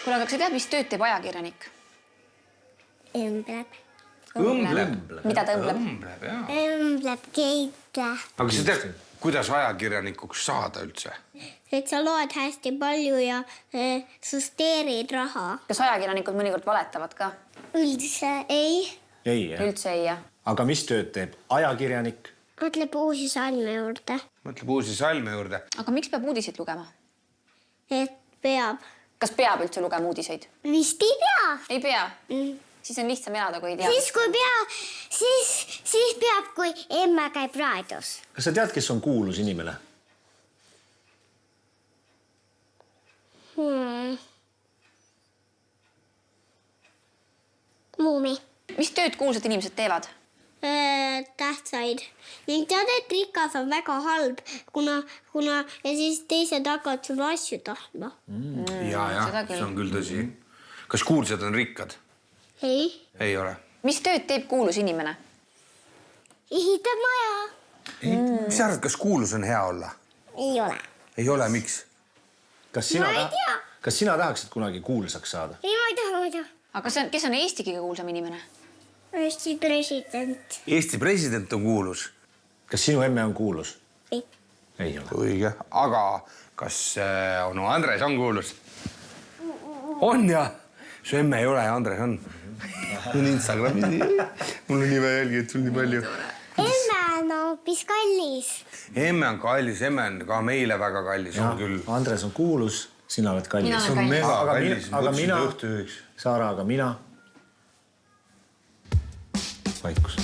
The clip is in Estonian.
Kuule, aga kas sa tead, mis tööd teeb ajakirjanik? Õmbleb. Mida ta õmbleb? Õmbleb, jah. Õmbleb keita. Aga sa tead, kuidas ajakirjanikuks saada üldse? Et sa loed hästi palju ja susteerid raha. Kas ajakirjanikud mõnikord valetavad ka? Üldse ei. Ei, jah. Üldse ei, jah. Aga mis tööd teeb ajakirjanik? Mõtleb uusi salme juurde. Mõtleb uusi salme juurde. Aga miks peab uudiseid lugema? Et peab. Kas peab üldse lugema uudiseid? Vist ei pea. Ei pea? Siis on lihtsam elada, kui ei tea. Siis kui pea, siis peab, kui emme käib raadios. Kas sa tead, kes on kuulus inimene? Muumi. Mis tööd kuulsad inimesed teevad? Tähtsaid. Ning tead, et rikas on väga halb, kuna ja siis teised hakkavad sulle asju tahtma. Ja, see on küll tõsi. Kas kuulsad on rikkad? Ei. Ei ole. Mis tööd teeb kuulus inimene? Ehitab maja. Mis sa arvad, kas kuulus on hea olla? Ei ole. Ei ole, miks? Kas Ma ei tea. sina tahaksid kunagi kuulsaks saada? Ei, ma ei taha. Aga kes on Eesti kõige kuulsam inimene? Eesti president. Eesti president on kuulus. Kas sinu emme on kuulus? Ei. Ei ole. Õige. Aga kas onu Andres on kuulus? On ja. Su emme ei ole ja Andres on. On Instagramis. Mul on nii vähe jälgi, et sul nii palju. Emme on hoopis kallis. Emme on kallis, emme on ka meile väga kallis. On küll. Andres on kuulus, sina oled kallis. Mina olen kallis. Mega kallis. Aga mina, Õhtuööks. Saara, aga mina. Vaikus.